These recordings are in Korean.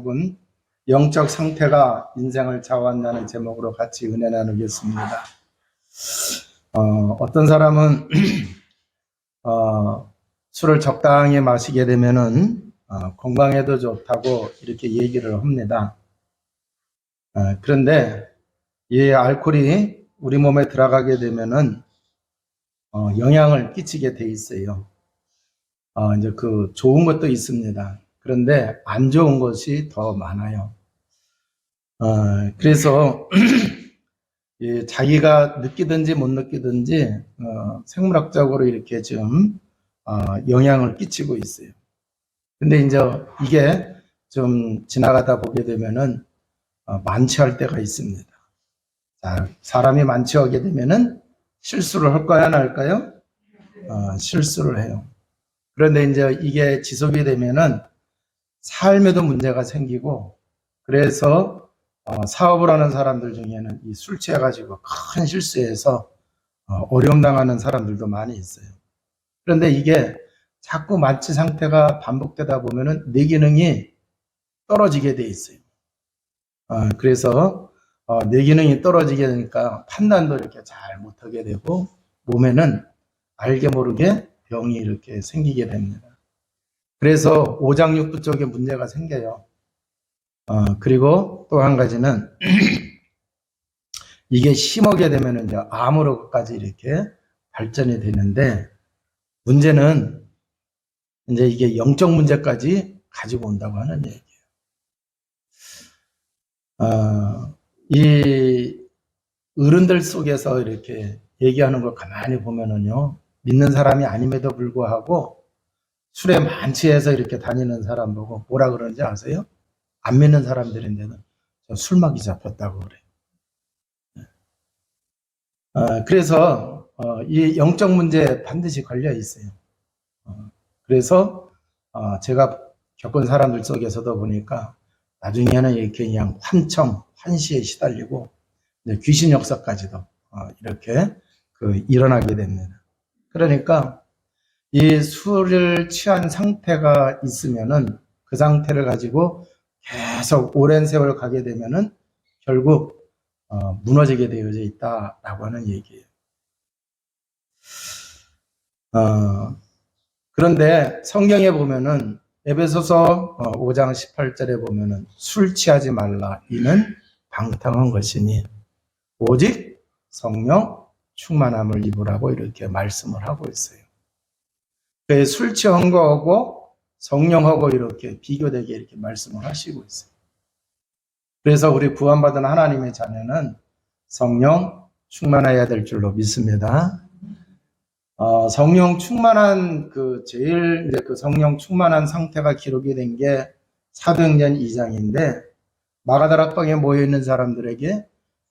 제목은 영적 상태가 인생을 좌우한다는 제목으로 같이 은혜 나누겠습니다. 어떤 사람은 술을 적당히 마시게 되면은 건강에도 좋다고 이렇게 얘기를 합니다. 그런데 이 알코올이 우리 몸에 들어가게 되면은 영향을 끼치게 돼 있어요. 이제 그 좋은 것도 있습니다. 그런데 안 좋은 것이 더 많아요. 그래서 자기가 느끼든지 못 느끼든지 생물학적으로 이렇게 좀 영향을 끼치고 있어요. 근데 이제 이게 좀 지나가다 보게 되면은 만취할 때가 있습니다. 자, 사람이 만취하게 되면은 실수를 할까요, 안 할까요? 실수를 해요. 그런데 이제 이게 지속이 되면은 삶에도 문제가 생기고, 그래서 사업을 하는 사람들 중에는 이 술 취해가지고 큰 실수해서 어려움 당하는 사람들도 많이 있어요. 그런데 이게 자꾸 만취 상태가 반복되다 보면은 뇌 기능이 떨어지게 돼 있어요. 그래서 뇌 기능이 떨어지게 되니까 판단도 이렇게 잘 못하게 되고, 몸에는 알게 모르게 병이 이렇게 생기게 됩니다. 그래서 오장육부 쪽에 문제가 생겨요. 그리고 또 한 가지는 이게 심하게 되면 이제 암으로까지 이렇게 발전이 되는데, 문제는 이제 이게 영적 문제까지 가지고 온다고 하는 얘기예요. 이 어른들 속에서 이렇게 얘기하는 걸 가만히 보면은요, 믿는 사람이 아님에도 불구하고 술에 만취해서 이렇게 다니는 사람 보고 뭐라 그러는지 아세요? 안 믿는 사람들인데는 술막이 잡혔다고 그래요. 그래서 이 영적 문제에 반드시 걸려 있어요. 그래서 제가 겪은 사람들 속에서도 보니까 나중에는 이렇게 그냥 환시에 시달리고 귀신 역사까지도 이렇게 일어나게 됩니다. 그러니까 이 술을 취한 상태가 있으면은 그 상태를 가지고 계속 오랜 세월 가게 되면은 결국 무너지게 되어져 있다라고 하는 얘기예요. 그런데 성경에 보면은 에베소서 5장 18절에 보면은 술 취하지 말라, 이는 방탕한 것이니 오직 성령 충만함을 입으라고 이렇게 말씀을 하고 있어요. 술 취한 거하고 성령하고 이렇게 비교되게 이렇게 말씀을 하시고 있어요. 그래서 우리 구원받은 하나님의 자녀는 성령 충만해야 될 줄로 믿습니다. 성령 충만한 제일 이제 그 성령 충만한 상태가 기록이 된 게 사도행전 2장인데, 마가다락방에 모여 있는 사람들에게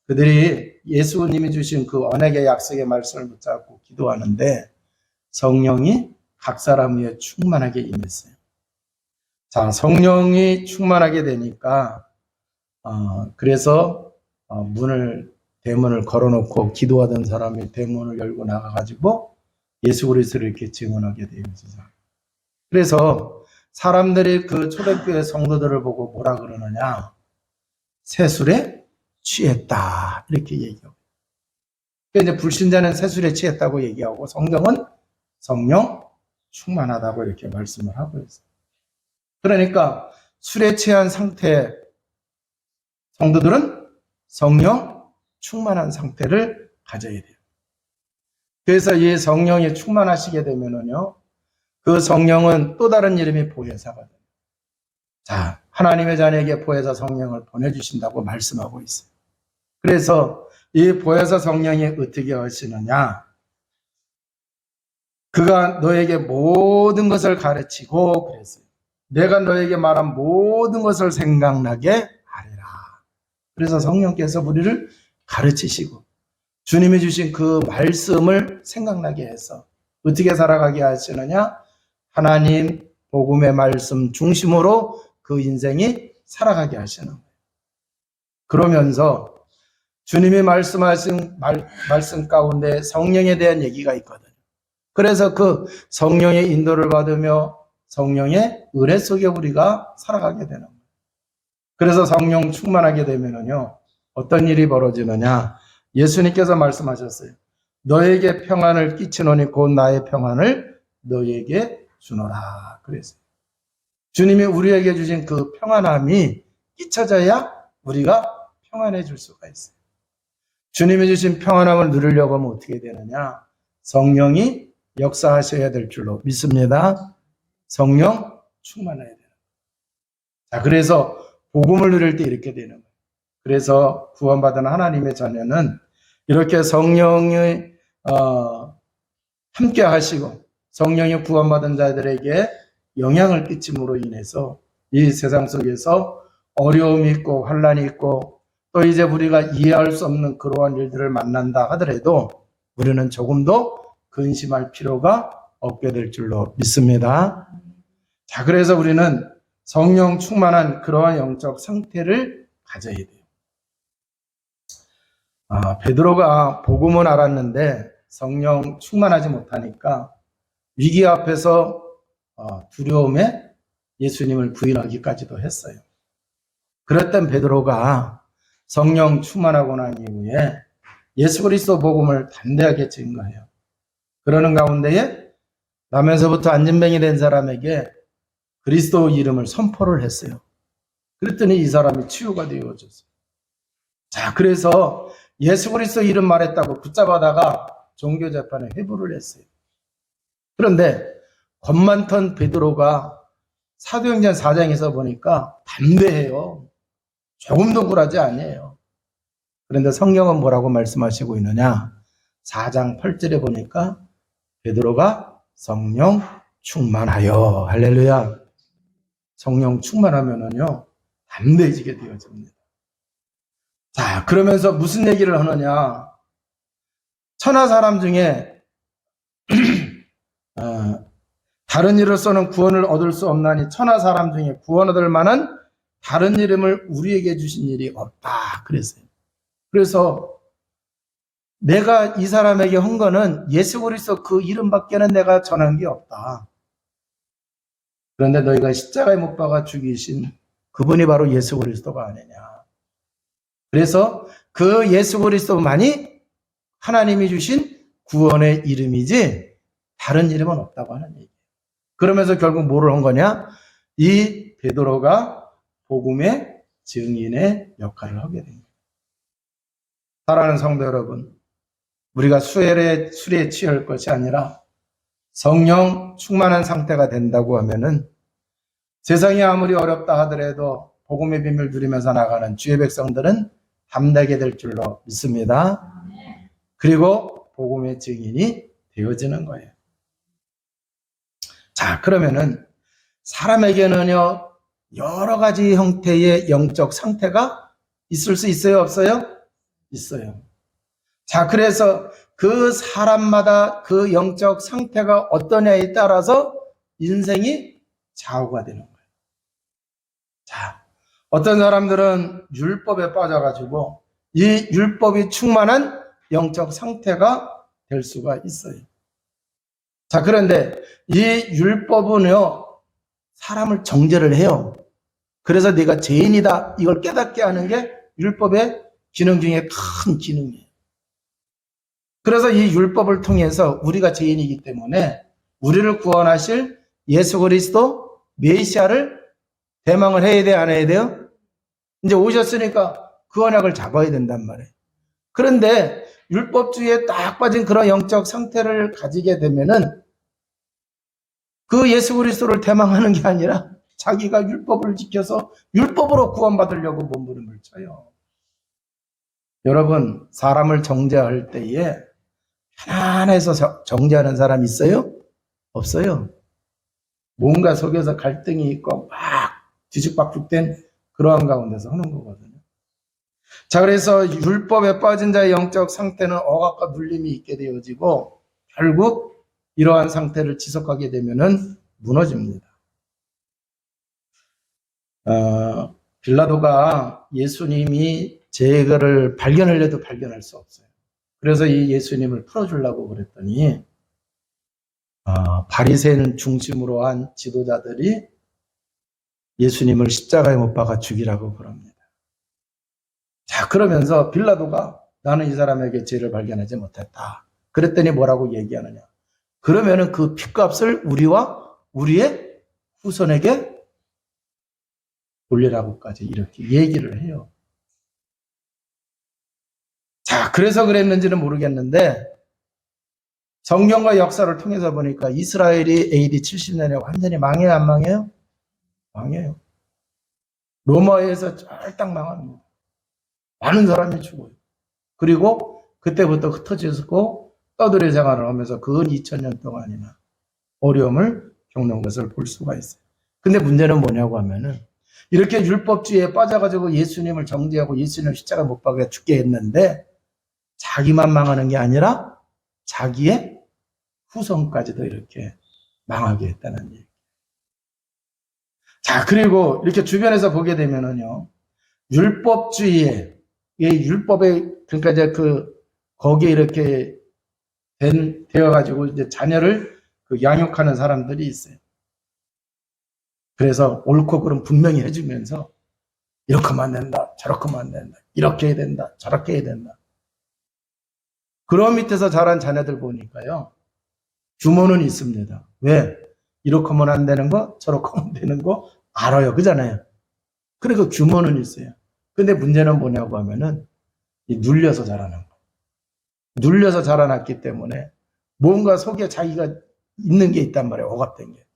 그들이 예수님이 주신 그 언약의 약속의 말씀을 붙잡고 기도하는데 성령이 각 사람 위에 충만하게 임했어요. 자, 성령이 충만하게 되니까 그래서 대문을 걸어놓고 기도하던 사람이 대문을 열고 나가가지고 예수 그리스도를 이렇게 증언하게 되어서, 그래서 사람들이 그 초대교회 성도들을 보고 뭐라 그러느냐, 새술에 취했다 이렇게 얘기하고, 그러니까 이제 불신자는 새술에 취했다고 얘기하고 성경은 성령 충만하다고 이렇게 말씀을 하고 있어요. 그러니까 술에 취한 상태 성도들은 성령 충만한 상태를 가져야 돼요. 그래서 이 성령이 충만하시게 되면은요, 그 성령은 또 다른 이름이 보혜사가 돼요. 자, 하나님의 자녀에게 보혜사 성령을 보내주신다고 말씀하고 있어요. 그래서 이 보혜사 성령이 어떻게 하시느냐, 그가 너에게 모든 것을 가르치고 그랬어요. 내가 너에게 말한 모든 것을 생각나게 하리라. 그래서 성령께서 우리를 가르치시고 주님이 주신 그 말씀을 생각나게 해서 어떻게 살아가게 하시느냐, 하나님 복음의 말씀 중심으로 그 인생이 살아가게 하시는 거예요. 그러면서 주님이 말씀하신 말씀 가운데 성령에 대한 얘기가 있거든요. 그래서 그 성령의 인도를 받으며 성령의 은혜 속에 우리가 살아가게 되는 거예요. 그래서 성령 충만하게 되면은요, 어떤 일이 벌어지느냐? 예수님께서 말씀하셨어요. 너에게 평안을 끼치노니 곧 나의 평안을 너에게 주노라. 그랬어요. 주님이 우리에게 주신 그 평안함이 끼쳐져야 우리가 평안해질 수가 있어요. 주님이 주신 평안함을 누리려고 하면 어떻게 되느냐? 성령이 역사하셔야 될 줄로 믿습니다. 성령 충만해야 돼요. 자, 그래서 복음을 누릴 때 이렇게 되는 거예요. 그래서 구원받은 하나님의 자녀는 이렇게 성령이 함께 하시고 성령이 구원받은 자들에게 영향을 끼침으로 인해서 이 세상 속에서 어려움이 있고 환란이 있고 또 이제 우리가 이해할 수 없는 그러한 일들을 만난다 하더라도 우리는 조금도 근심할 필요가 없게 될 줄로 믿습니다. 자, 그래서 우리는 성령 충만한 그러한 영적 상태를 가져야 돼요. 베드로가 복음은 알았는데 성령 충만하지 못하니까 위기 앞에서 두려움에 예수님을 부인하기까지도 했어요. 그랬던 베드로가 성령 충만하고 난 이후에 예수 그리스도 복음을 담대하게 증거해요. 그러는 가운데에 남에서부터 안진뱅이 된 사람에게 그리스도 이름을 선포를 했어요. 그랬더니 이 사람이 치유가 되어졌어요. 자, 그래서 예수 그리스도 이름 말했다고 붙잡아다가 종교재판에 회부를 했어요. 그런데 겁 많던 베드로가 사도행전 4장에서 보니까 담대해요. 조금도 굴하지 아니에요. 그런데 성경은 뭐라고 말씀하시고 있느냐? 4장 8절에 보니까 베드로가 성령 충만하여, 할렐루야. 성령 충만하면은요, 담대해지게 되어집니다. 자, 그러면서 무슨 얘기를 하느냐? 천하 사람 중에 다른 이로서는 구원을 얻을 수 없나니 천하 사람 중에 구원 얻을 만한 다른 이름을 우리에게 주신 일이 없다. 그랬어요. 그래서 내가 이 사람에게 한 거는 예수 그리스도 그 이름밖에는 내가 전한 게 없다. 그런데 너희가 십자가에 못 박아 죽이신 그분이 바로 예수 그리스도가 아니냐. 그래서 그 예수 그리스도만이 하나님이 주신 구원의 이름이지 다른 이름은 없다고 하는 얘기예요. 그러면서 결국 뭐를 한 거냐? 이 베드로가 복음의 증인의 역할을 하게 됩니다. 사랑하는 성도 여러분, 우리가 술에 취할 것이 아니라 성령 충만한 상태가 된다고 하면은 세상이 아무리 어렵다 하더라도 복음의 비밀을 누리면서 나가는 주의 백성들은 담대하게 될 줄로 믿습니다. 그리고 복음의 증인이 되어지는 거예요. 자, 그러면은 사람에게는요, 여러 가지 형태의 영적 상태가 있을 수 있어요, 없어요? 있어요. 자, 그래서 그 사람마다 그 영적 상태가 어떠냐에 따라서 인생이 좌우가 되는 거예요. 자, 어떤 사람들은 율법에 빠져가지고 이 율법이 충만한 영적 상태가 될 수가 있어요. 자, 그런데 이 율법은요, 사람을 정죄를 해요. 그래서 내가 죄인이다, 이걸 깨닫게 하는 게 율법의 기능 중에 큰 기능이에요. 그래서 이 율법을 통해서 우리가 죄인이기 때문에 우리를 구원하실 예수 그리스도 메시아를 대망을 해야 돼, 안 해야 돼요? 이제 오셨으니까 그 언약을 잡아야 된단 말이에요. 그런데 율법주의에 딱 빠진 그런 영적 상태를 가지게 되면은 그 예수 그리스도를 대망하는 게 아니라 자기가 율법을 지켜서 율법으로 구원받으려고 몸부림을 쳐요. 여러분, 사람을 정죄할 때에 편안해서 정죄하는 사람 있어요? 없어요. 뭔가 속에서 갈등이 있고 막 뒤죽박죽된 그러한 가운데서 하는 거거든요. 자, 그래서 율법에 빠진 자의 영적 상태는 억압과 눌림이 있게 되어지고 결국 이러한 상태를 지속하게 되면은 무너집니다. 빌라도가 예수님이 죄를 발견을 해도 발견할 수 없어요. 그래서 이 예수님을 풀어주려고 그랬더니 바리새인 중심으로 한 지도자들이 예수님을 십자가에 못 박아 죽이라고 그럽니다. 자, 그러면서 빌라도가 나는 이 사람에게 죄를 발견하지 못했다. 그랬더니 뭐라고 얘기하느냐. 그러면은 그 핏값을 우리와 우리의 후손에게 돌리라고까지 이렇게 얘기를 해요. 자, 그래서 그랬는지는 모르겠는데 성경과 역사를 통해서 보니까 이스라엘이 AD 70년에 완전히 망해요, 안 망해요? 망해요. 로마에서 쫄딱 망합니다. 많은 사람이 죽어요. 그리고 그때부터 흩어지고 떠돌이 생활을 하면서 근 2000년 동안이나 어려움을 겪는 것을 볼 수가 있어요. 근데 문제는 뭐냐고 하면은 이렇게 율법주의에 빠져가지고 예수님을 정죄하고 예수님을 십자가 못 박아 죽게 했는데 자기만 망하는 게 아니라 자기의 후손까지도 이렇게 망하게 했다는 얘기. 자, 그리고 이렇게 주변에서 보게 되면은요, 율법주의에, 이 율법에, 그러니까 이제 거기에 이렇게 되어가지고 이제 자녀를 양육하는 사람들이 있어요. 그래서 옳고 그름 분명히 해주면서 이렇게 하면 안 된다, 저렇게 하면 안 된다, 이렇게 해야 된다, 저렇게 해야 된다. 그런 밑에서 자란 자녀들 보니까요, 규모는 있습니다. 왜? 이렇게 하면 안 되는 거, 저렇게 하면 되는 거 알아요. 그잖아요. 그러니까 규모는 있어요. 근데 문제는 뭐냐고 하면은 눌려서 자라는 거. 눌려서 자라났기 때문에 뭔가 속에 자기가 있는 게 있단 말이에요. 억압된 게.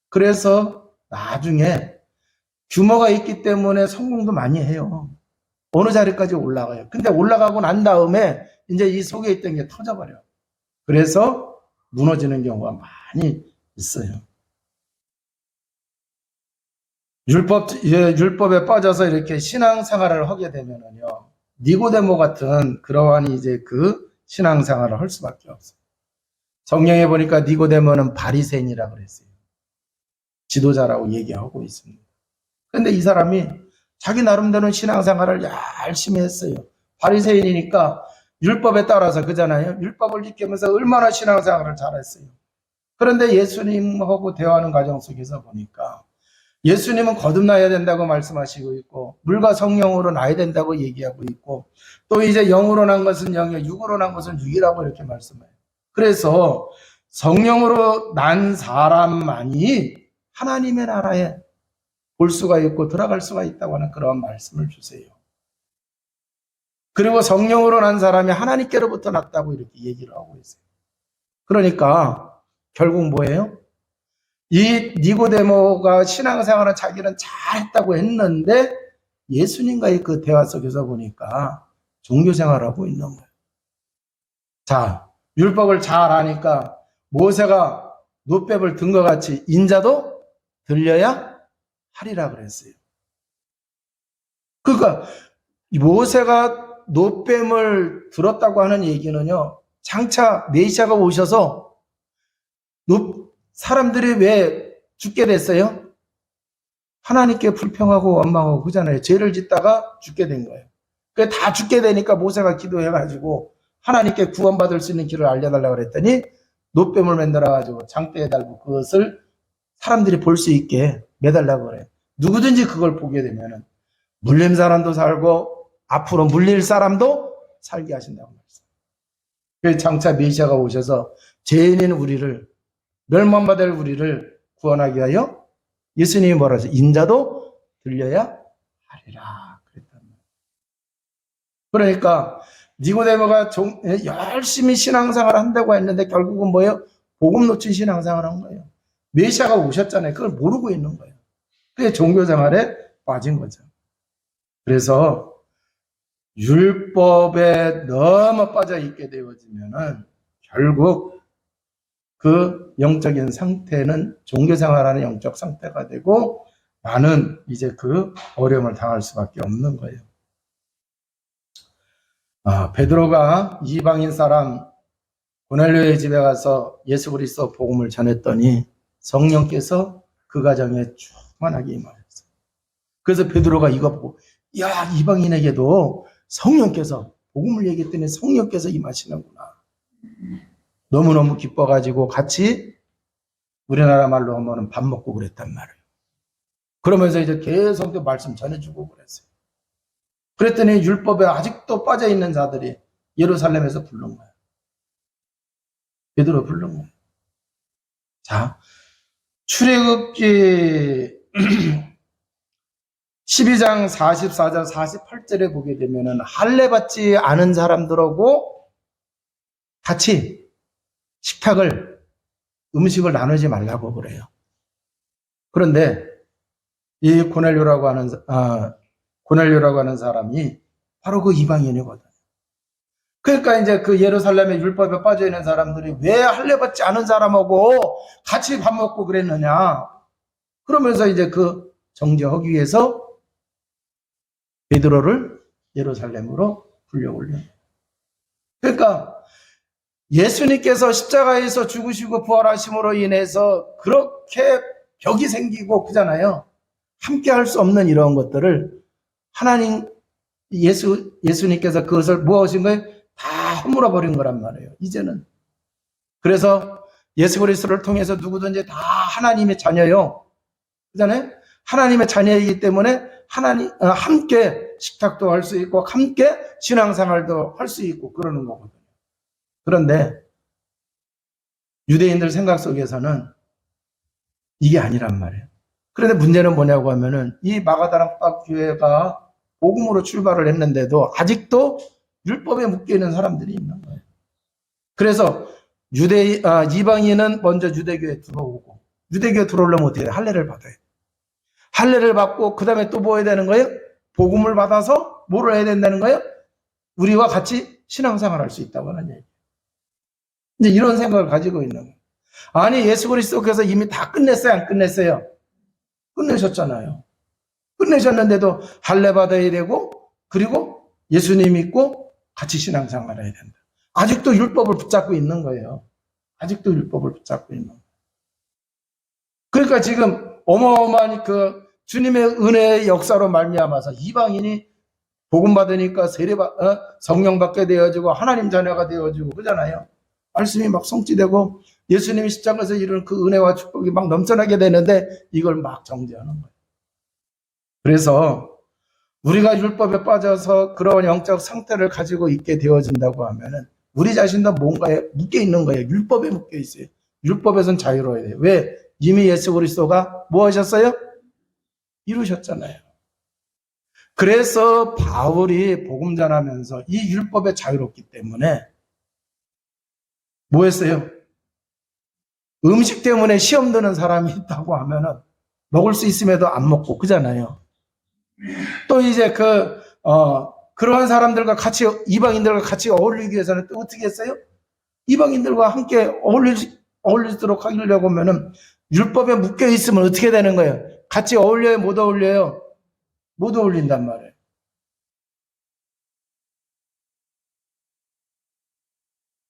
그래서 나중에 규모가 있기 때문에 성공도 많이 해요. 어느 자리까지 올라가요. 근데 올라가고 난 다음에 이제 이 속에 있던 게 터져버려요. 그래서 무너지는 경우가 많이 있어요. 율법에 빠져서 이렇게 신앙생활을 하게 되면은요, 니고데모 같은 그러한 이제 신앙생활을 할 수밖에 없어요. 성경에 보니까 니고데모는 바리새인이라고 그랬어요. 지도자라고 얘기하고 있습니다. 근데 이 사람이 자기 나름대로 신앙생활을 열심히 했어요. 바리새인이니까 율법에 따라서 그잖아요. 율법을 지키면서 얼마나 신앙생활을 잘했어요. 그런데 예수님하고 대화하는 과정 속에서 보니까 예수님은 거듭나야 된다고 말씀하시고 있고 물과 성령으로 나야 된다고 얘기하고 있고 또 이제 영으로 난 것은 영이요 육으로 난 것은 육이라고 이렇게 말씀해요. 그래서 성령으로 난 사람만이 하나님의 나라에 볼 수가 있고 들어갈 수가 있다고 하는 그런 말씀을 주세요. 그리고 성령으로 난 사람이 하나님께로부터 났다고 이렇게 얘기를 하고 있어요. 그러니까 결국 뭐예요? 이 니고데모가 신앙생활은 자기는 잘했다고 했는데 예수님과의 그 대화 속에서 보니까 종교생활하고 있는 거예요. 자, 율법을 잘 아니까 모세가 노뱀을 든 것 같이 인자도 들려야 하리라 그랬어요. 그러니까 모세가 노뱀을 들었다고 하는 얘기는요, 장차 메시아가 오셔서 사람들이 왜 죽게 됐어요? 하나님께 불평하고 원망하고 그잖아요. 죄를 짓다가 죽게 된 거예요. 그게 다 죽게 되니까 모세가 기도해가지고 하나님께 구원받을 수 있는 길을 알려달라고 그랬더니 노뱀을 만들어가지고 장대에 달고 그것을 사람들이 볼 수 있게 매달라고 그래요. 누구든지 그걸 보게 되면은 물린 사람도 살고 앞으로 물릴 사람도 살게 하신다고 말씀. 그래서 장차 메시아가 오셔서 죄인인 우리를 멸망받을 우리를 구원하기 위하여 예수님이 뭐라 하죠? 인자도 들려야 하리라 그랬단 말이에요. 그러니까 니고데모가 열심히 신앙생활을 한다고 했는데 결국은 뭐예요? 복음 놓친 신앙생활을 한 거예요. 메시아가 오셨잖아요. 그걸 모르고 있는 거예요. 그게 종교생활에 빠진 거죠. 그래서 율법에 너무 빠져 있게 되어지면은 결국 그 영적인 상태는 종교생활하는 영적 상태가 되고 많은 이제 어려움을 당할 수밖에 없는 거예요. 베드로가 이방인 사람 고넬료의 집에 가서 예수 그리스도 복음을 전했더니 성령께서 그 가정에 충만하게 임하였어요. 그래서 베드로가 이거 보고 야, 이방인에게도 성령께서 복음을 얘기했더니 성령께서 임하시는구나. 너무너무 기뻐가지고 같이 우리나라 말로 하면 밥 먹고 그랬단 말이에요. 그러면서 이제 계속 또 말씀 전해주고 그랬어요. 그랬더니 율법에 아직도 빠져있는 자들이 예루살렘에서 부른 거예요. 베드로 부른 거예요. 자, 출애굽기 12장 44절 48절에 보게 되면은 할례 받지 않은 사람들하고 같이 음식을 나누지 말라고 그래요. 그런데 이 고넬료라고 하는 사람이 바로 그 이방인이거든. 그러니까 이제 그 예루살렘의 율법에 빠져 있는 사람들이 왜 할례 받지 않은 사람하고 같이 밥 먹고 그랬느냐. 그러면서 이제 그 정죄하기 위해서 베드로를 예루살렘으로 불려올려요. 그러니까 예수님께서 십자가에서 죽으시고 부활하심으로 인해서 그렇게 벽이 생기고 그잖아요. 함께 할 수 없는 이런 것들을 예수님께서 그것을 무엇인 거예요? 다 허물어 버린 거란 말이에요. 이제는. 그래서 예수 그리스도를 통해서 누구든지 다 하나님의 자녀요. 그잖아요. 하나님의 자녀이기 때문에 함께 식탁도 할 수 있고 함께 신앙생활도 할 수 있고 그러는 거거든요. 그런데 유대인들 생각 속에서는 이게 아니란 말이에요. 그런데 문제는 뭐냐고 하면은 이 마가다락 교회가 복음으로 출발을 했는데도 아직도 율법에 묶여있는 사람들이 있는 거예요. 그래서 이방인은 먼저 유대교에 들어오고 유대교에 들어오려면 어떻게 해요? 할례를 받아요. 할례를 받고 그 다음에 또 뭐 해야 되는 거예요? 복음을 받아서 뭐를 해야 된다는 거예요? 우리와 같이 신앙생활을 할 수 있다고 하는 얘기예요. 이제 이런 생각을 가지고 있는 거예요. 아니 예수 그리스도께서 이미 다 끝냈어요? 안 끝냈어요? 끝내셨잖아요. 끝내셨는데도 할례 받아야 되고 그리고 예수님 믿고 같이 신앙생활을 해야 된다. 아직도 율법을 붙잡고 있는 거예요. 아직도 율법을 붙잡고 있는 거예요. 그러니까 지금 어마어마한 그 주님의 은혜의 역사로 말미암아서 이방인이 복음 받으니까 성령 받게 되어지고 하나님 자녀가 되어지고 그러잖아요. 말씀이 막 성취되고 예수님이 십자가에서 이루는 그 은혜와 축복이 막 넘쳐나게 되는데 이걸 막 정죄하는 거예요. 그래서 우리가 율법에 빠져서 그런 영적 상태를 가지고 있게 되어진다고 하면은 우리 자신도 뭔가에 묶여 있는 거예요. 율법에 묶여 있어요. 율법에선 자유로워야 돼요. 왜? 이미 예수 그리스도가 뭐 하셨어요? 이루셨잖아요. 그래서 바울이 복음 전하면서 이 율법에 자유롭기 때문에 뭐 했어요? 음식 때문에 시험 드는 사람이 있다고 하면은 먹을 수 있음에도 안 먹고 그잖아요. 또 이제 그러한 사람들과 같이 이방인들과 같이 어울리기 위해서는 또 어떻게 했어요? 이방인들과 함께 어울리도록 하려고 하면은 율법에 묶여 있으면 어떻게 되는 거예요? 같이 어울려요? 못 어울려요? 못 어울린단 말이에요.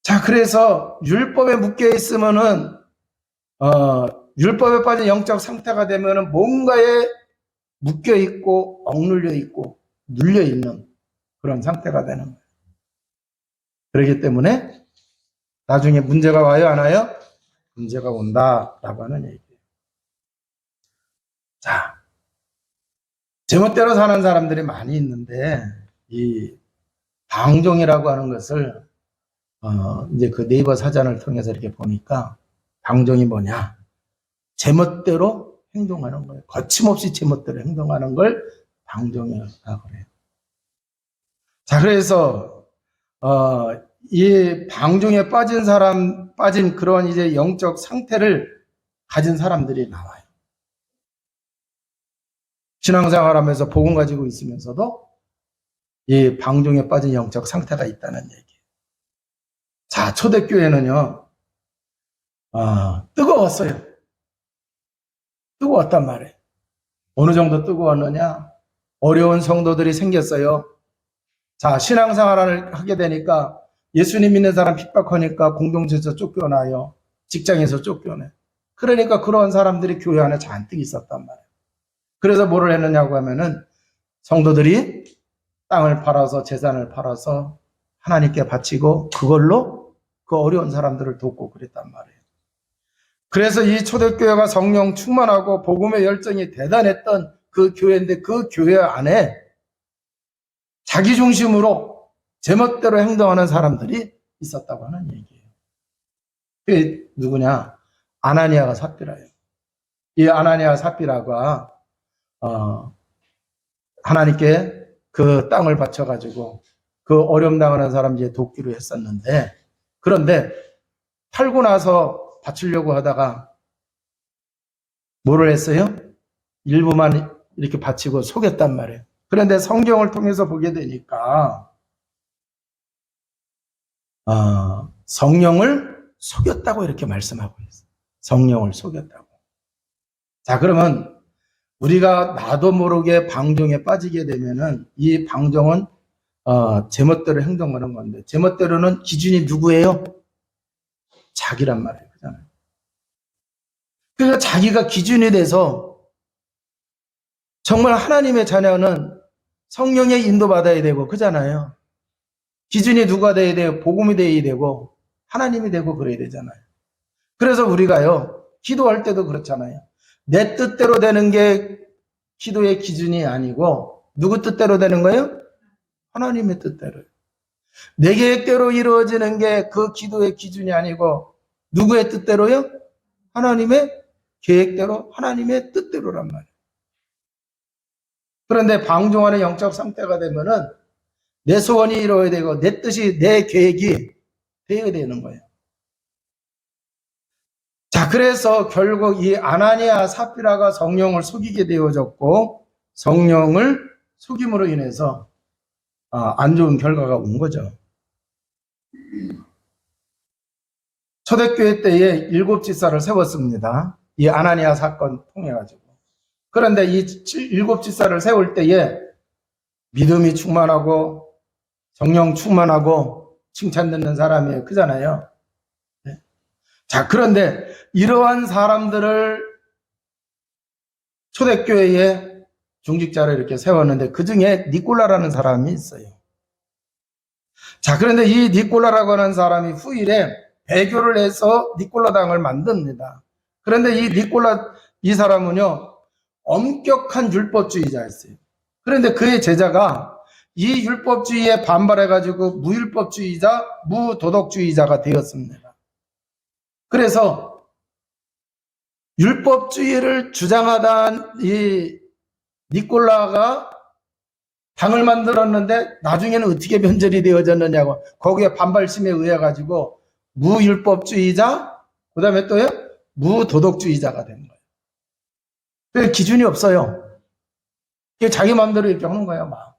자, 그래서 율법에 묶여 있으면은 율법에 빠진 영적 상태가 되면은 뭔가에 묶여 있고 억눌려 있고 눌려 있는 그런 상태가 되는 거예요. 그렇기 때문에 나중에 문제가 와요, 안 와요? 문제가 온다라고 하는 얘기예요. 자, 제멋대로 사는 사람들이 많이 있는데 이 방종이라고 하는 것을 이제 그 네이버 사전을 통해서 이렇게 보니까 방종이 뭐냐? 제멋대로 행동하는 거예요. 거침없이 제멋대로 행동하는 걸 방종이라고 그래요. 자, 그래서 이 방종에 빠진 그런 이제 영적 상태를 가진 사람들이 나와요. 신앙생활하면서 복음 가지고 있으면서도 이 방종에 빠진 영적 상태가 있다는 얘기예요. 자, 초대교회는요, 뜨거웠어요. 뜨거웠단 말이에요. 어느 정도 뜨거웠느냐? 어려운 성도들이 생겼어요. 자, 신앙생활을 하게 되니까 예수님 믿는 사람 핍박하니까 공동체에서 쫓겨나요. 직장에서 쫓겨나요. 그러니까 그런 사람들이 교회 안에 잔뜩 있었단 말이에요. 그래서 뭐를 했느냐고 하면은 성도들이 땅을 팔아서 재산을 팔아서 하나님께 바치고 그걸로 그 어려운 사람들을 돕고 그랬단 말이에요. 그래서 이 초대교회가 성령 충만하고 복음의 열정이 대단했던 그 교회인데 그 교회 안에 자기 중심으로 제멋대로 행동하는 사람들이 있었다고 하는 얘기예요. 그게 누구냐? 아나니아가 삽비라예요. 이 아나니아 삽비라가 하나님께 그 땅을 바쳐가지고 그 어려움 당하는 사람 이제 돕기로 했었는데, 그런데 팔고 나서 바치려고 하다가 뭐를 했어요? 일부만 이렇게 바치고 속였단 말이에요. 그런데 성경을 통해서 보게 되니까 성령을 속였다고 이렇게 말씀하고 있어요. 성령을 속였다고. 자, 그러면 우리가 나도 모르게 방종에 빠지게 되면은 이 방종은 제멋대로 행동하는 건데, 제멋대로는 기준이 누구예요? 자기란 말이에요. 그잖아요. 그래서 자기가 기준이 돼서 정말 하나님의 자녀는 성령의 인도받아야 되고, 그잖아요. 기준이 누가 돼야 돼요? 복음이 돼야 되고 하나님이 되고 그래야 되잖아요. 그래서 우리가요, 기도할 때도 그렇잖아요. 내 뜻대로 되는 게 기도의 기준이 아니고 누구 뜻대로 되는 거예요? 하나님의 뜻대로요. 내 계획대로 이루어지는 게 그 기도의 기준이 아니고 누구의 뜻대로요? 하나님의 계획대로, 하나님의 뜻대로란 말이에요. 그런데 방종하는 영적 상태가 되면은 내 소원이 이루어야 되고 내 뜻이, 내 계획이 되어야 되는 거예요. 자, 그래서 결국 이 아나니아 삽비라가 성령을 속이게 되어졌고, 성령을 속임으로 인해서 안 좋은 결과가 온 거죠. 초대교회 때에 7 지사를 세웠습니다. 이 아나니아 사건 통해 가지고. 그런데 이 7 지사를 세울 때에 믿음이 충만하고 성령 충만하고 칭찬 듣는 사람이에요. 그잖아요. 네. 자, 그런데 이러한 사람들을 초대교회에 중직자를 이렇게 세웠는데 그 중에 니콜라라는 사람이 있어요. 자, 그런데 이 니콜라라고 하는 사람이 후일에 배교를 해서 니콜라당을 만듭니다. 그런데 이 니콜라, 이 사람은요, 엄격한 율법주의자였어요. 그런데 그의 제자가 이 율법주의에 반발해가지고 무율법주의자, 무도덕주의자가 되었습니다. 그래서 율법주의를 주장하던 이 니콜라가 당을 만들었는데 나중에는 어떻게 변절이 되어졌느냐고, 거기에 반발심에 의해 가지고 무율법주의자, 그 다음에 또요 무도덕주의자가 된 거예요. 그 기준이 없어요. 자기 마음대로 이렇게 하는 거예요, 막.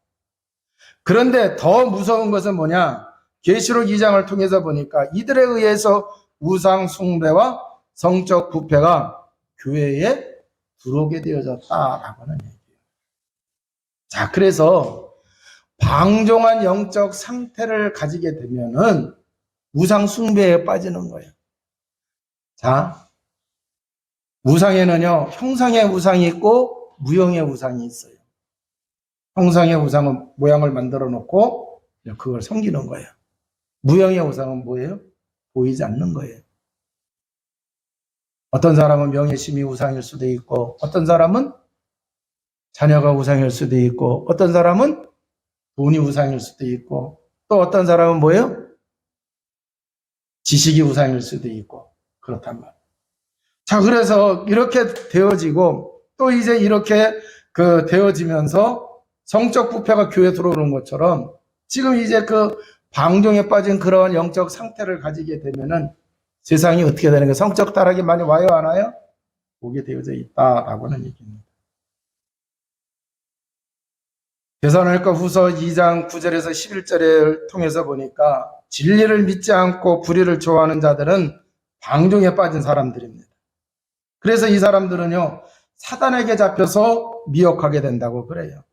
그런데 더 무서운 것은 뭐냐? 계시록 2장을 통해서 보니까 이들에 의해서 우상 숭배와 성적 부패가 교회에 들어오게 되어졌다라고 하는 얘기예요. 자, 그래서 방종한 영적 상태를 가지게 되면은 우상 숭배에 빠지는 거예요. 자, 우상에는요, 형상의 우상이 있고 무형의 우상이 있어요. 형상의 우상은 모양을 만들어 놓고 그걸 섬기는 거예요. 무형의 우상은 뭐예요? 보이지 않는 거예요. 어떤 사람은 명예심이 우상일 수도 있고, 어떤 사람은 자녀가 우상일 수도 있고, 어떤 사람은 돈이 우상일 수도 있고, 또 어떤 사람은 뭐예요? 지식이 우상일 수도 있고, 그렇단 말이에요. 자, 그래서 이렇게 되어지고, 또 이제 이렇게 되어지면서 성적 부패가 교회에 들어오는 것처럼 지금 이제 그 방종에 빠진 그러한 영적 상태를 가지게 되면은 세상이 어떻게 되는 거예요? 성적 타락이 많이 와요, 안 와요? 오게 되어져 있다라고 하는 얘기입니다. 데살로니가 후서 2장 9절에서 11절을 통해서 보니까 진리를 믿지 않고 불의를 좋아하는 자들은 방종에 빠진 사람들입니다. 그래서 이 사람들은요, 사단에게 잡혀서 미혹하게 된다고 그래요.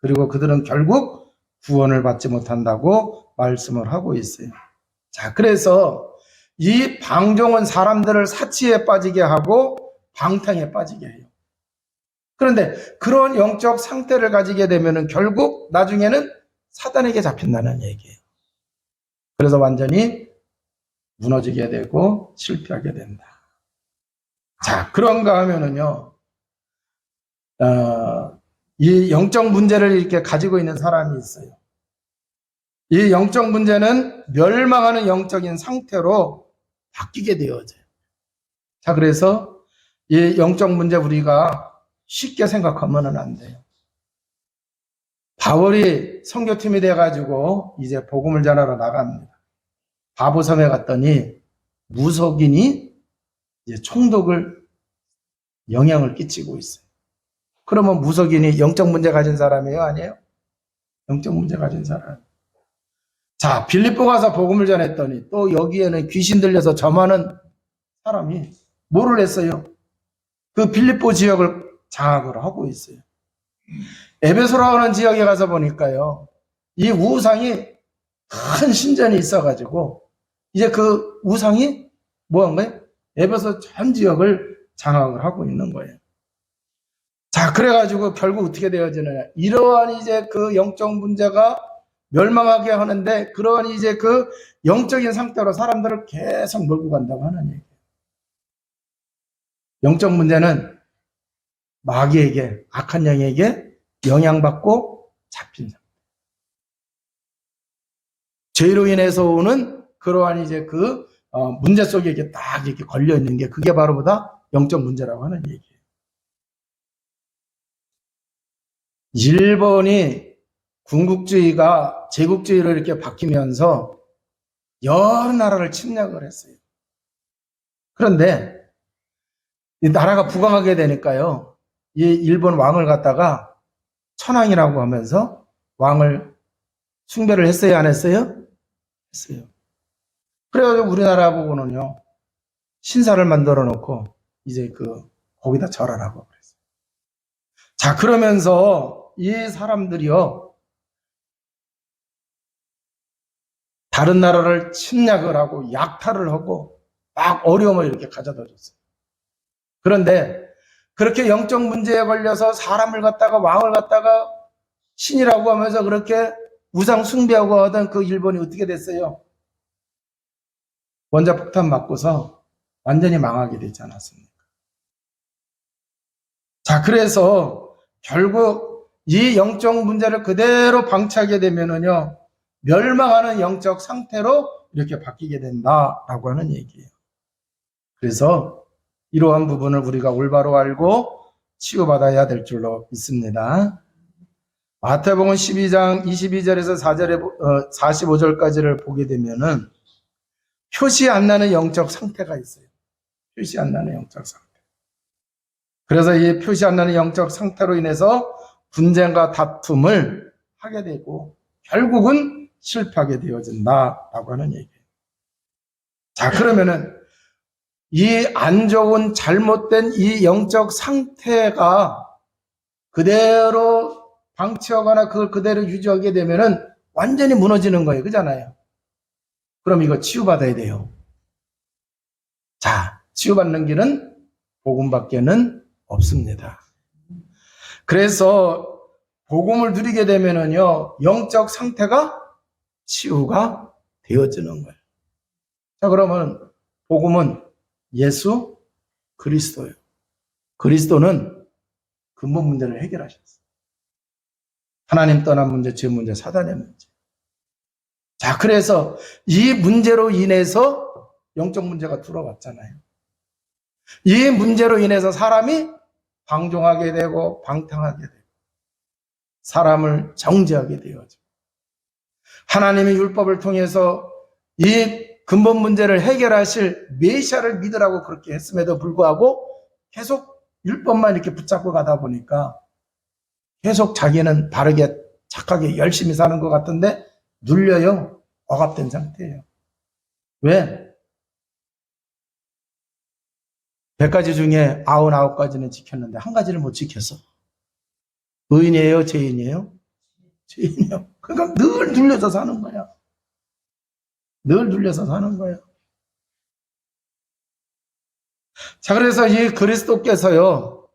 그리고 그들은 결국 구원을 받지 못한다고 말씀을 하고 있어요. 자, 그래서 이 방종은 사람들을 사치에 빠지게 하고 방탕에 빠지게 해요. 그런데 그런 영적 상태를 가지게 되면 결국 나중에는 사단에게 잡힌다는 얘기예요. 그래서 완전히 무너지게 되고 실패하게 된다. 자, 그런가 하면은요, 이 영적 문제를 이렇게 가지고 있는 사람이 있어요. 이 영적 문제는 멸망하는 영적인 상태로 바뀌게 되어져요. 자, 그래서 이 영적 문제 우리가 쉽게 생각하면 안 돼요. 바울이 선교팀이 돼가지고 이제 복음을 전하러 나갑니다. 바보섬에 갔더니 무속인이 이제 총독을 영향을 끼치고 있어요. 그러면 무속인이 영적 문제 가진 사람이에요? 아니에요? 영적 문제 가진 사람. 자, 빌립보 가서 복음을 전했더니 또 여기에는 귀신 들려서 점하는 사람이 뭐를 했어요? 그 빌립보 지역을 장악을 하고 있어요. 에베소라고 하는 지역에 가서 보니까요, 이 우상이 큰 신전이 있어가지고 이제 그 우상이 뭐 한 거예요? 에베소 전 지역을 장악을 하고 있는 거예요. 자, 그래가지고 결국 어떻게 되어지느냐. 이러한 이제 그 영적 문제가 멸망하게 하는데 그러한 이제 그 영적인 상태로 사람들을 계속 몰고 간다고 하는 얘기예요. 영적 문제는 마귀에게, 악한 영에게 영향받고 잡힌 상태. 죄로 인해서 오는 그러한 이제 그 문제 속에 이렇게 딱 이렇게 걸려 있는 게 그게 바로 보다 영적 문제라고 하는 얘기예요. 일본이 군국주의가 제국주의로 이렇게 바뀌면서 여러 나라를 침략을 했어요. 그런데 이 나라가 부강하게 되니까요, 이 일본 왕을 갖다가 천황이라고 하면서 왕을 숭배를 했어요, 안 했어요? 했어요. 그래가지고 우리나라 보고는요, 신사를 만들어 놓고 이제 거기다 절하라고 그랬어요. 자, 그러면서 이 사람들이요, 다른 나라를 침략을 하고 약탈을 하고 막 어려움을 이렇게 가져다 줬어요. 그런데 그렇게 영적 문제에 걸려서 사람을 갖다가 왕을 갖다가 신이라고 하면서 그렇게 우상 숭배하고 하던 그 일본이 어떻게 됐어요? 원자폭탄 맞고서 완전히 망하게 되지 않았습니까? 자, 그래서 결국 이 영적 문제를 그대로 방치하게 되면은요, 멸망하는 영적 상태로 이렇게 바뀌게 된다라고 하는 얘기예요. 그래서 이러한 부분을 우리가 올바로 알고 치유받아야 될 줄로 믿습니다. 마태복음 12장 22절에서 4절에 45절까지를 보게 되면은 표시 안 나는 영적 상태가 있어요. 표시 안 나는 영적 상태. 그래서 이 표시 안 나는 영적 상태로 인해서 분쟁과 다툼을 하게 되고 결국은 실패하게 되어진다라고 하는 얘기예요. 자, 그러면은 이 안 좋은 잘못된 이 영적 상태가 그대로 방치하거나 그걸 그대로 유지하게 되면은 완전히 무너지는 거예요. 그잖아요. 그럼 이거 치유받아야 돼요. 자, 치유받는 길은 복음밖에는 없습니다. 그래서 복음을 누리게 되면은요, 영적 상태가 치유가 되어지는 거예요. 자, 그러면 복음은 예수 그리스도예요. 그리스도는 근본 문제를 해결하셨어요. 하나님 떠난 문제, 죄 문제, 사단의 문제. 자, 그래서 이 문제로 인해서 영적 문제가 들어왔잖아요. 이 문제로 인해서 사람이 방종하게 되고 방탕하게 되고 사람을 정죄하게 되어져. 하나님의 율법을 통해서 이 근본 문제를 해결하실 메시아를 믿으라고 그렇게 했음에도 불구하고 계속 율법만 이렇게 붙잡고 가다 보니까 계속 자기는 바르게 착하게 열심히 사는 것 같은데 눌려요. 억압된 상태예요. 왜? 100가지 중에 99가지는 지켰는데 한 가지를 못 지켰어. 의인이에요? 죄인이에요? 죄인이요. 그러니까 늘 눌려서 사는 거야. 늘 눌려서 사는 거예요. 자, 그래서 이 그리스도께서요,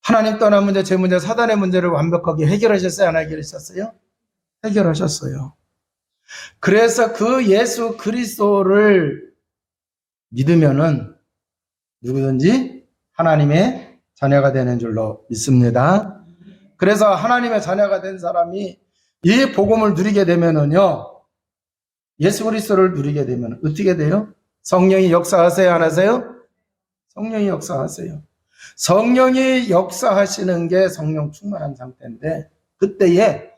하나님 떠난 문제, 죄 문제, 사단의 문제를 완벽하게 해결하셨어요? 안 해결하셨어요? 해결하셨어요. 그래서 그 예수 그리스도를 믿으면은 누구든지 하나님의 자녀가 되는 줄로 믿습니다. 그래서 하나님의 자녀가 된 사람이 이 복음을 누리게 되면은요, 예수 그리스도를 누리게 되면 어떻게 돼요? 성령이 역사하세요, 안 하세요? 성령이 역사하세요. 성령이 역사하시는 게 성령 충만한 상태인데, 그때에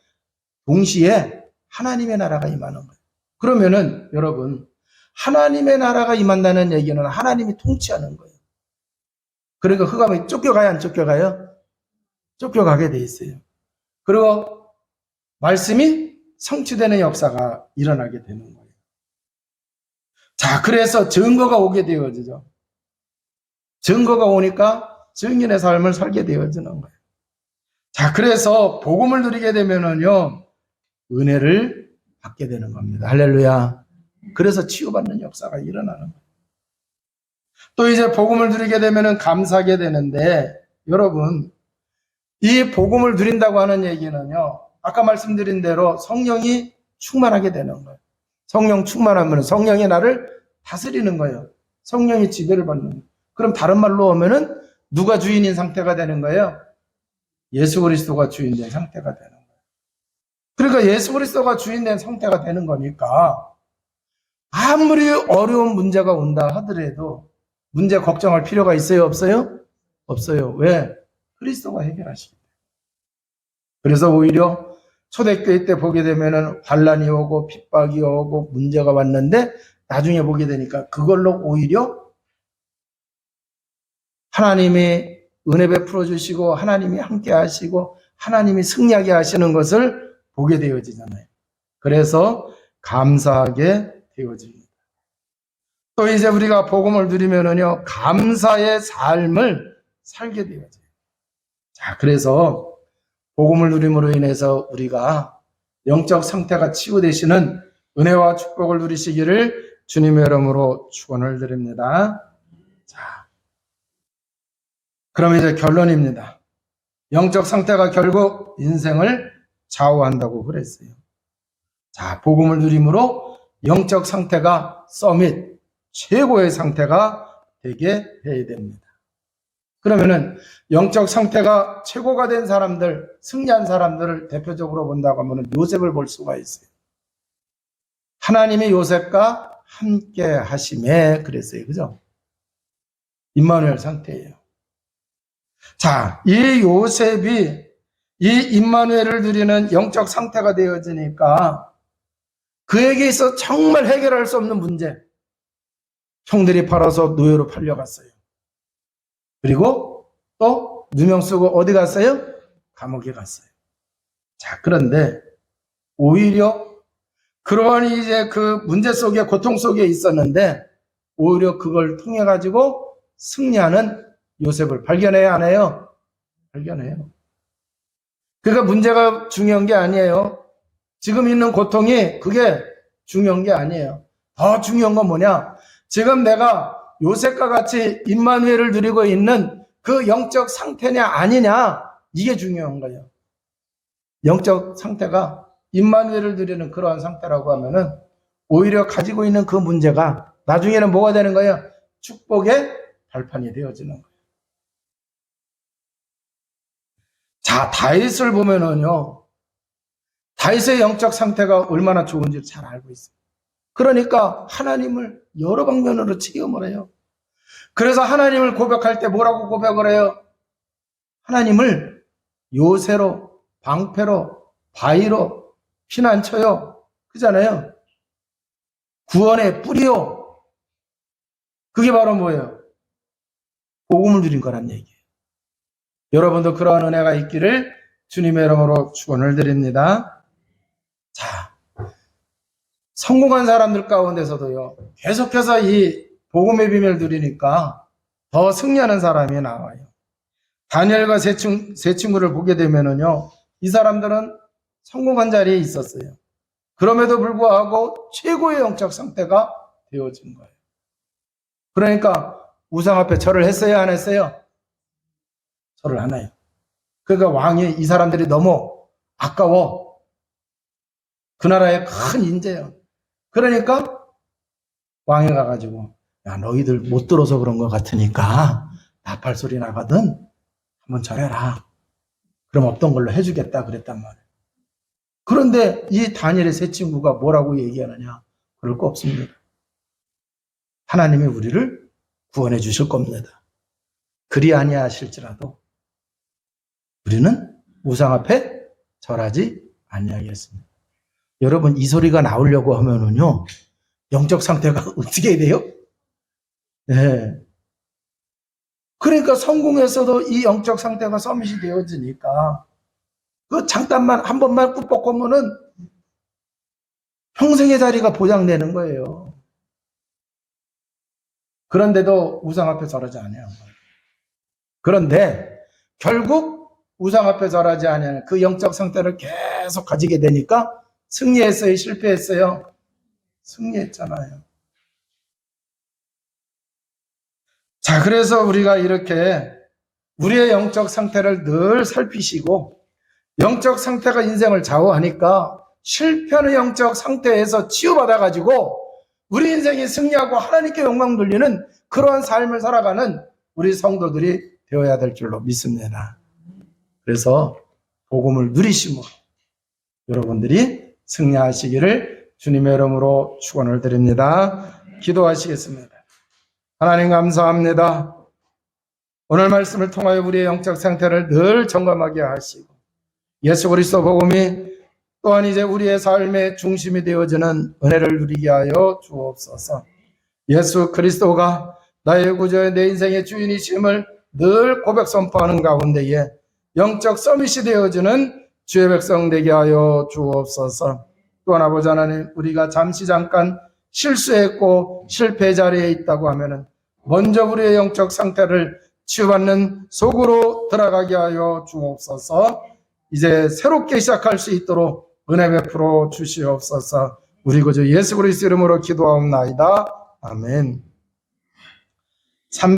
동시에 하나님의 나라가 임하는 거예요. 그러면은 여러분, 하나님의 나라가 임한다는 얘기는 하나님이 통치하는 거예요. 그러니까 흑암에 쫓겨가요, 안 쫓겨가요? 쫓겨가게 돼 있어요. 그리고 말씀이 성취되는 역사가 일어나게 되는 거예요. 자, 그래서 증거가 오게 되어지죠. 증거가 오니까 증인의 삶을 살게 되어지는 거예요. 자, 그래서 복음을 누리게 되면은요, 은혜를 받게 되는 겁니다. 할렐루야. 그래서 치유받는 역사가 일어나는 거예요. 또 이제 복음을 누리게 되면은 감사하게 되는데, 여러분, 이 복음을 누린다고 하는 얘기는요, 아까 말씀드린 대로 성령이 충만하게 되는 거예요. 성령 충만하면 성령이 나를 다스리는 거예요. 성령이 지배를 받는 거예요. 그럼 다른 말로 하면은 누가 주인인 상태가 되는 거예요? 예수 그리스도가 주인된 상태가 되는 거예요. 그러니까 예수 그리스도가 주인된 상태가 되는 거니까 아무리 어려운 문제가 온다 하더라도 문제 걱정할 필요가 있어요? 없어요? 없어요. 왜? 그리스도가 해결하시기 때문에. 그래서 오히려 초대교회 때 보게 되면은 환란이 오고 핍박이 오고 문제가 왔는데 나중에 보게 되니까 그걸로 오히려 하나님이 은혜 베풀어 주시고 하나님이 함께 하시고 하나님이 승리하게 하시는 것을 보게 되어지잖아요. 그래서 감사하게 되어집니다. 또 이제 우리가 복음을 누리면은요, 감사의 삶을 살게 되어져요. 자, 그래서 복음을 누림으로 인해서 우리가 영적 상태가 치유되시는 은혜와 축복을 누리시기를 주님의 이름으로 축원을 드립니다. 자, 그럼 이제 결론입니다. 영적 상태가 결국 인생을 좌우한다고 그랬어요. 자, 복음을 누림으로 영적 상태가 서밋, 최고의 상태가 되게 해야 됩니다. 그러면은 영적 상태가 최고가 된 사람들, 승리한 사람들을 대표적으로 본다고 하면 요셉을 볼 수가 있어요. 하나님이 요셉과 함께 하심에 그랬어요. 그죠? 임마누엘 상태예요. 자, 이 요셉이 이 임마누엘을 누리는 영적 상태가 되어지니까 그에게 있어 정말 해결할 수 없는 문제. 형들이 팔아서 노예로 팔려갔어요. 그리고 또 누명 쓰고 어디 갔어요? 감옥에 갔어요. 자, 그런데 오히려 그러한 이제 그 문제 속에 고통 속에 있었는데 오히려 그걸 통해 가지고 승리하는 요셉을 발견해야 안 해요? 발견해요. 그러니까 문제가 중요한 게 아니에요. 지금 있는 고통이 그게 중요한 게 아니에요. 더 중요한 건 뭐냐? 지금 내가 요셉과 같이 임마누엘을 누리고 있는 그 영적 상태냐 아니냐, 이게 중요한 거예요. 영적 상태가 임마누엘을 누리는 그러한 상태라고 하면은 오히려 가지고 있는 그 문제가 나중에는 뭐가 되는 거예요? 축복의 발판이 되어지는 거예요. 자, 다윗을 보면은요, 다윗의 영적 상태가 얼마나 좋은지 잘 알고 있어요. 그러니까 하나님을 여러 방면으로 체험을 해요. 그래서 하나님을 고백할 때 뭐라고 고백을 해요? 하나님을 요새로, 방패로, 바위로, 피난처요. 그잖아요. 구원의 뿌리요. 그게 바로 뭐예요? 복음을 누린 거란 얘기예요. 여러분도 그러한 은혜가 있기를 주님의 이름으로 축원을 드립니다. 자, 성공한 사람들 가운데서도요, 계속해서 이 복음의 비밀을 누리니까 더 승리하는 사람이 나와요. 다니엘과 세 친구를 보게 되면은요, 이 사람들은 성공한 자리에 있었어요. 그럼에도 불구하고 최고의 영적 상태가 되어진 거예요. 그러니까 우상 앞에 절을 했어요, 안 했어요? 절을 안 해요. 그러니까 왕이 이 사람들이 너무 아까워. 그 나라의 큰 인재예요. 그러니까 왕이 가가지고, 야, 너희들 못 들어서 그런 것 같으니까 나팔 소리 나거든 한번 절해라. 그럼 어떤 걸로 해주겠다 그랬단 말이에요. 그런데 이 다니엘의 세 친구가 뭐라고 얘기하느냐? 그럴 거 없습니다. 하나님이 우리를 구원해 주실 겁니다. 그리 아니하실지라도 우리는 우상 앞에 절하지 아니하겠습니다. 여러분, 이 소리가 나오려고 하면은요, 영적 상태가 어떻게 돼요? 네. 그러니까 성공에서도 이 영적 상태가 서밋이 되어지니까 그 잠깐만 한 번만 꾹뻑하면은 평생의 자리가 보장되는 거예요. 그런데도 우상 앞에 절하지 않아요. 그런데 결국 우상 앞에 절하지 않는 그 영적 상태를 계속 가지게 되니까 승리했어요? 실패했어요? 승리했잖아요. 자, 그래서 우리가 이렇게 우리의 영적 상태를 늘 살피시고 영적 상태가 인생을 좌우하니까 실패하는 영적 상태에서 치유받아가지고 우리 인생이 승리하고 하나님께 영광 돌리는 그러한 삶을 살아가는 우리 성도들이 되어야 될 줄로 믿습니다. 그래서 복음을 누리심으로 여러분들이 승리하시기를 주님의 이름으로 축원을 드립니다. 기도하시겠습니다. 하나님 감사합니다. 오늘 말씀을 통하여 우리의 영적 상태를 늘 점검하게 하시고 예수 그리스도 복음이 또한 이제 우리의 삶의 중심이 되어지는 은혜를 누리게 하여 주옵소서. 예수 그리스도가 나의 구주의 내 인생의 주인이심을 늘 고백 선포하는 가운데에 영적 서밋이 되어지는 주의 백성 되게 하여 주옵소서. 또한 아버지 하나님, 우리가 잠깐 실수했고 실패 자리에 있다고 하면은 먼저 우리의 영적 상태를 치유받는 속으로 들어가게 하여 주옵소서. 이제 새롭게 시작할 수 있도록 은혜 베풀어 주시옵소서. 우리 구주 예수 그리스도 이름으로 기도하옵나이다. 아멘.